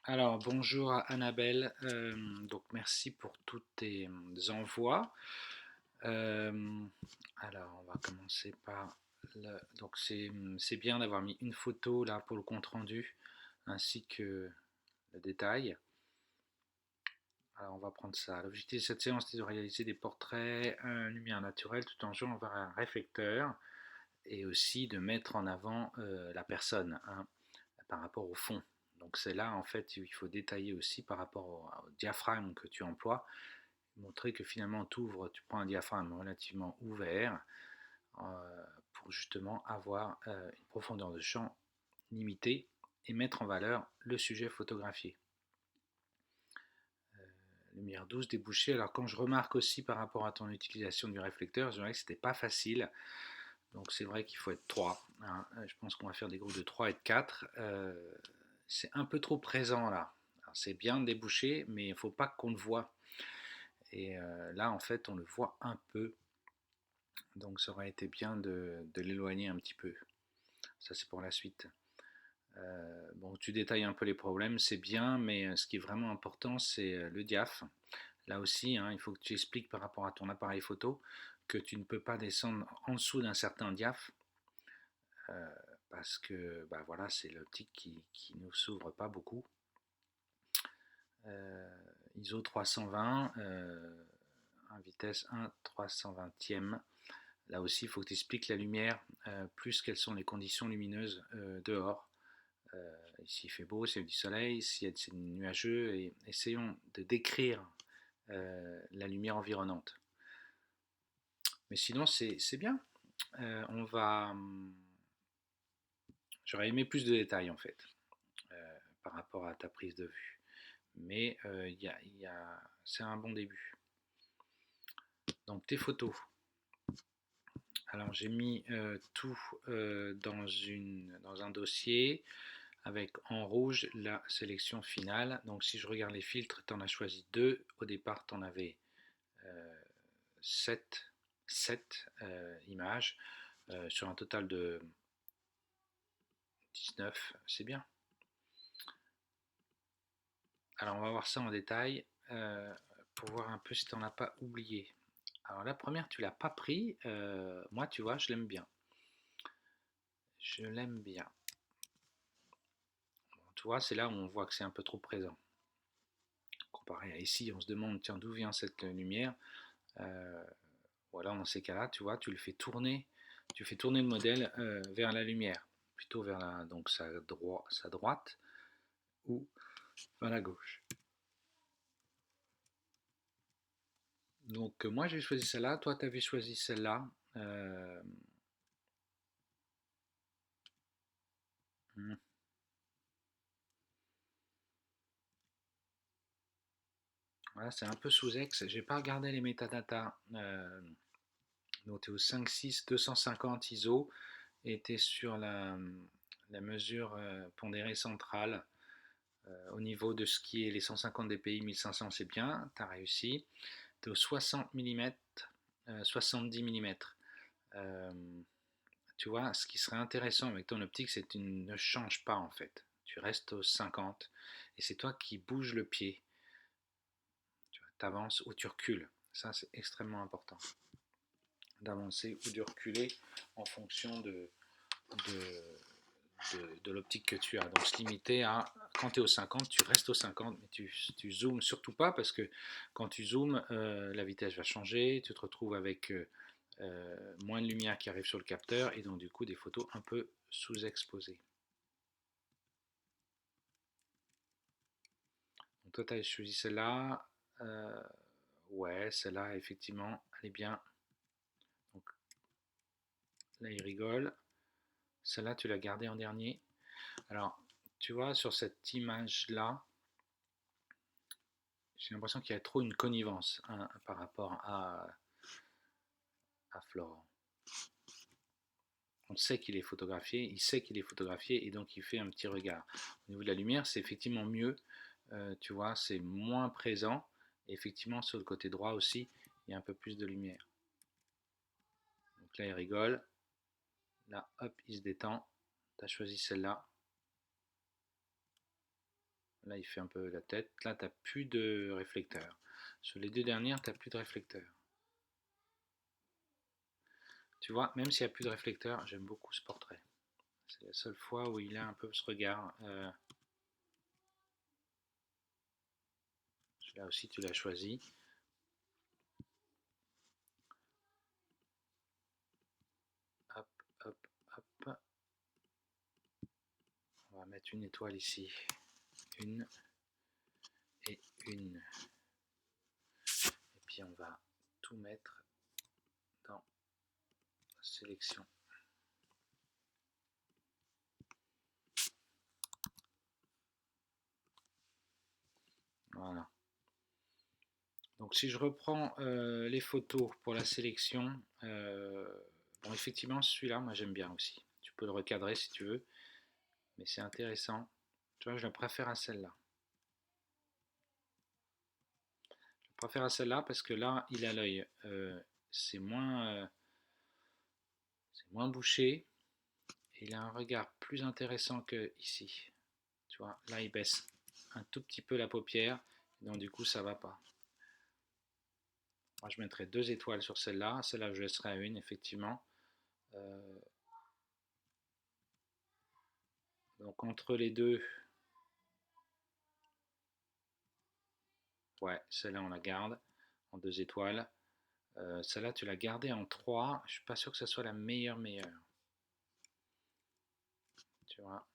Alors, bonjour à Annabelle. Donc, merci pour tous tes envois. Euh, alors, on va commencer par donc, c'est bien d'avoir mis une photo là pour le compte rendu ainsi que le détail. Alors, on va prendre ça. L'objectif de cette séance est de réaliser des portraits lumière naturelle tout en jouant vers un réflecteur et aussi de mettre en avant la personne, hein, par rapport au fond. Donc c'est là en fait il faut détailler aussi par rapport au diaphragme que tu emploies, montrer que finalement tu prends un diaphragme relativement ouvert pour justement avoir une profondeur de champ limitée et mettre en valeur le sujet photographié. Lumière douce, débouchée. Alors quand je remarque aussi par rapport à ton utilisation du réflecteur, je dirais que c'était pas facile. Donc c'est vrai qu'il faut être 3, hein. Je pense qu'on va faire des groupes de 3 et de 4. C'est un peu trop présent là. C'est bien de déboucher, mais il ne faut pas qu'on le voit. Et là, en fait, on le voit un peu. Donc ça aurait été bien de l'éloigner un petit peu. Ça, c'est pour la suite. Bon, tu détailles un peu les problèmes, c'est bien, mais ce qui est vraiment important, c'est le diaph. Là aussi, hein, il faut que tu expliques par rapport à ton appareil photo que tu ne peux pas descendre en dessous d'un certain diaph euh, parce que bah voilà, c'est l'optique qui ne s'ouvre pas beaucoup. ISO 320, vitesse 1 320e. Là aussi, il faut que tu expliques la lumière, plus quelles sont les conditions lumineuses dehors. Ici, il fait beau, c'est du soleil, si c'est nuageux, et essayons de décrire la lumière environnante. Mais sinon, c'est bien. On va. J'aurais aimé plus de détails en fait, par rapport à ta prise de vue. Mais c'est un bon début. Donc tes photos. Alors j'ai mis tout dans un dossier avec en rouge la sélection finale. Donc si je regarde les filtres, tu en as choisi 2. Au départ, tu en avais 7, 7 images sur un total de 19. C'est bien. Alors on va voir ça en détail pour voir un peu si tu n'en as pas oublié. Alors la première, tu l'as pas pris. Moi, tu vois, je l'aime bien. Je l'aime bien. Bon, tu vois, c'est là où on voit que c'est un peu trop présent. Comparé à ici, on se demande, tiens, d'où vient cette lumière. euh, Voilà, dans ces cas-là, tu vois, tu fais tourner le modèle vers la lumière, plutôt vers donc sa droite ou vers la gauche. Donc moi j'ai choisi celle-là, toi tu avais choisi celle-là. Euh, hmm. Voilà, c'est un peu sous-ex. J'ai pas regardé les métadatas. Donc tu es au 5.6 250 ISO et tu es sur la mesure pondérée centrale au niveau de ce qui est les 150 dpi 1500, c'est bien, tu as réussi. Tu es au 60 mm, 70 mm. Tu vois, ce qui serait intéressant avec ton optique, c'est que tu ne changes pas en fait. Tu restes au 50 et c'est toi qui bouges le pied. Tu avances ou tu recules. Ça, c'est extrêmement important d'avancer ou de reculer en fonction de l'optique que tu as. Donc se limiter à, quand tu es au 50, tu restes au 50, mais tu zoomes surtout pas parce que quand tu zoomes, la vitesse va changer, tu te retrouves avec moins de lumière qui arrive sur le capteur et donc du coup des photos un peu sous-exposées. Donc toi tu as choisi celle-là, euh, ouais, celle-là effectivement, elle est bien. Donc là il rigole. Celle-là tu l'as gardée en dernier. Alors tu vois sur cette image-là, j'ai l'impression qu'il y a trop une connivence, hein, par rapport à Florent. On sait qu'il est photographié, il sait qu'il est photographié et donc il fait un petit regard. Au niveau de la lumière, c'est effectivement mieux, tu vois, c'est moins présent. Et effectivement, sur le côté droit aussi, il y a un peu plus de lumière. Donc là, il rigole. Là, hop, il se détend. Tu as choisi celle-là. là il fait un peu la tête. Là, tu n'as plus de réflecteur. Sur les deux dernières, tu n'as plus de réflecteur. Tu vois, même s'il n'y a plus de réflecteur, j'aime beaucoup ce portrait. C'est la seule fois où il a un peu ce regard. Là aussi, tu l'as choisi. Hop, hop, hop. On va mettre une étoile ici. Une et une. Et puis on va tout mettre dans la sélection. Voilà. Donc si je reprends les photos pour la sélection, bon, effectivement celui-là, moi j'aime bien aussi. Tu peux le recadrer si tu veux, mais c'est intéressant. Tu vois, je le préfère à celle-là. Je préfère à celle-là parce que là, il a l'œil. C'est moins bouché. Et il a un regard plus intéressant que ici. Tu vois, là il baisse un tout petit peu la paupière, donc du coup ça va pas. Moi je mettrais 2 étoiles sur celle-là, celle-là je laisserai à une effectivement. Donc entre les deux, ouais, celle-là on la garde en 2 étoiles. Celle-là tu l'as gardée en 3, je suis pas sûr que ce soit la meilleure. Tu vois.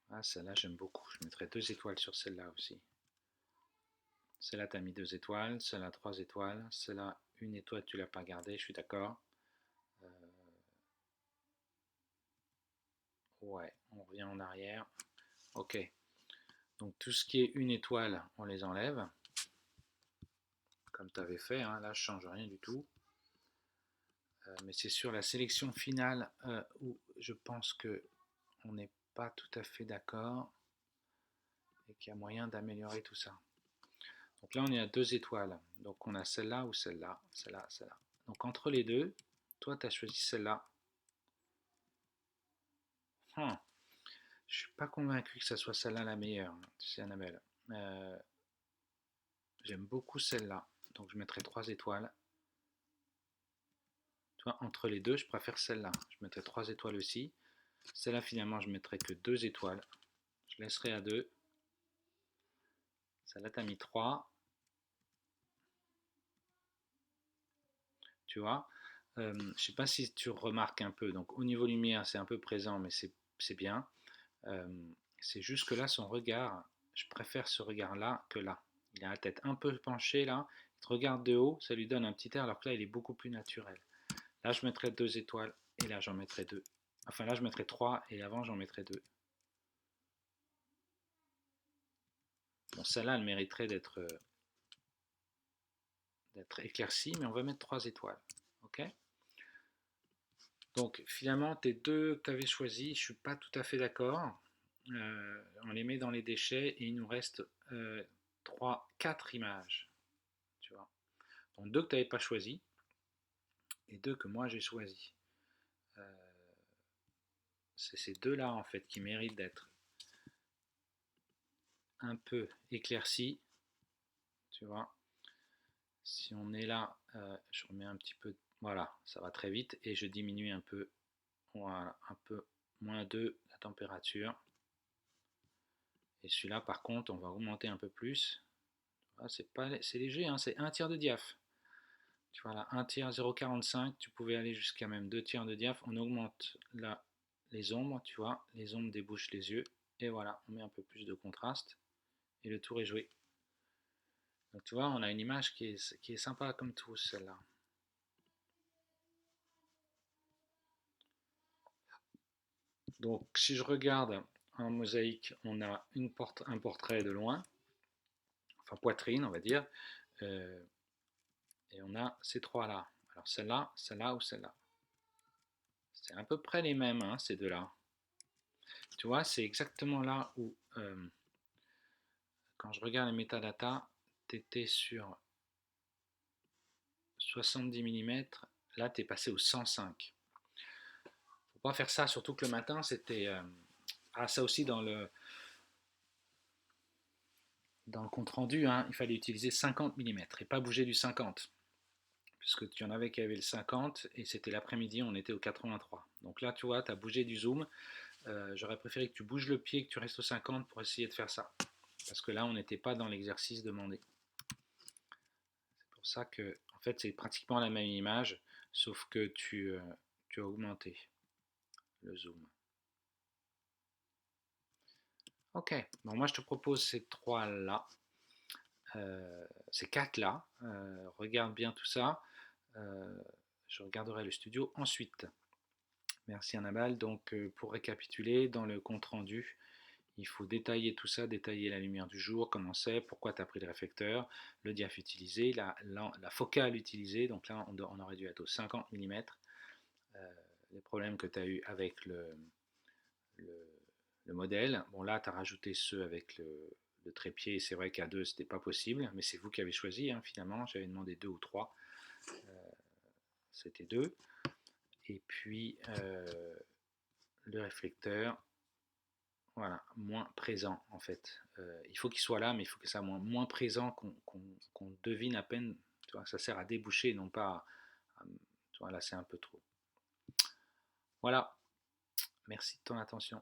Ah, celle-là j'aime beaucoup, je mettrais 2 étoiles sur celle-là aussi. Celle-là tu as mis 2 étoiles, celle-là 3 étoiles, celle-là 1 étoile tu l'as pas gardée, je suis d'accord. Ouais, on revient en arrière. Ok, donc tout ce qui est 1 étoile, on les enlève. Comme tu avais fait, hein. Là je change rien du tout. Mais c'est sur la sélection finale où je pense que on n'est pas tout à fait d'accord et qu'il y a moyen d'améliorer tout ça. Donc là on est à 2 étoiles. Donc on a celle-là ou celle-là, celle-là, celle-là. Donc entre les deux, toi tu as choisi celle-là. Je suis pas convaincu que ce soit celle-là la meilleure, tu sais Annabelle. J'aime beaucoup celle-là, donc je mettrai 3 étoiles. Tu vois, entre les deux, je préfère celle-là. Je mettrai 3 étoiles aussi. Celle-là, finalement, je mettrai que 2 étoiles. Je laisserai à 2. Celle-là, tu as mis 3. Tu vois. Je ne sais pas si tu remarques un peu. Donc, au niveau lumière, c'est un peu présent, mais c'est bien. Euh, c'est juste que là, son regard, je préfère ce regard-là que là. Il a la tête un peu penchée là. Il te regarde de haut, ça lui donne un petit air, alors que là, il est beaucoup plus naturel. Là, je mettrai 2 étoiles et là, j'en mettrai 2. Enfin, là, je mettrai 3 et avant, j'en mettrai 2. Bon, celle-là, elle mériterait d'être éclaircie, mais on va mettre 3 étoiles. Ok. Donc, finalement, tes deux que tu avais choisis, je ne suis pas tout à fait d'accord. On les met dans les déchets et il nous reste 4 images. Tu vois. Donc, 2 que tu n'avais pas choisi et 2 que moi j'ai choisi. C'est ces deux-là, en fait, qui méritent d'être un peu éclaircis. Tu vois. Si on est là, je remets un petit peu, voilà, ça va très vite et je diminue un peu, voilà, un peu -2 la température. Et celui-là, par contre, on va augmenter un peu plus. Ah, c'est léger, hein, c'est 1 tiers de diaph. Tu vois là, 1 tiers 0,45, tu pouvais aller jusqu'à même 2 tiers de diaph. On augmente là les ombres, tu vois, les ombres débouchent les yeux. Et voilà, on met un peu plus de contraste et le tour est joué. Donc tu vois, on a une image qui est sympa comme tout, celle-là. Donc si je regarde en mosaïque, on a un portrait de loin, enfin poitrine on va dire, euh, et on a ces trois-là. Alors celle-là ou celle-là. C'est à peu près les mêmes, hein, ces deux-là. Tu vois, c'est exactement là où, quand je regarde les métadatas, tu étais sur 70 mm, là tu es passé au 105. On va faire ça, surtout que le matin, c'était... ah, ça aussi dans le compte rendu, hein, il fallait utiliser 50 mm et pas bouger du 50. Puisque tu en avais qui avaient le 50 et c'était l'après-midi, on était au 83. Donc là, tu vois, tu as bougé du zoom. J'aurais préféré que tu bouges le pied, que tu restes au 50 pour essayer de faire ça. Parce que là, on n'était pas dans l'exercice demandé. C'est pour ça que, en fait, c'est pratiquement la même image, sauf que tu as augmenté le zoom. Ok, bon, moi je te propose ces trois là, ces quatre là. Regarde bien tout ça. Euh, je regarderai le studio ensuite. Merci Annabelle. Donc pour récapituler, dans le compte rendu, il faut détailler tout ça, détailler la lumière du jour, comment c'est, pourquoi tu as pris le réflecteur, le diaph utilisé, la focale utilisée. Donc là, on aurait dû être au 50 mm. Les problèmes que tu as eu avec le, le modèle. Bon, là, tu as rajouté ceux avec le trépied. Et c'est vrai qu'à deux, c'était pas possible, mais c'est vous qui avez choisi, hein, finalement. J'avais demandé deux ou trois. C'était deux. Et puis, le réflecteur, voilà, moins présent en fait. Il faut qu'il soit là, mais il faut que ça soit moins présent qu'on devine à peine. Tu vois, ça sert à déboucher, non pas tu vois, là c'est un peu trop. Voilà, merci de ton attention.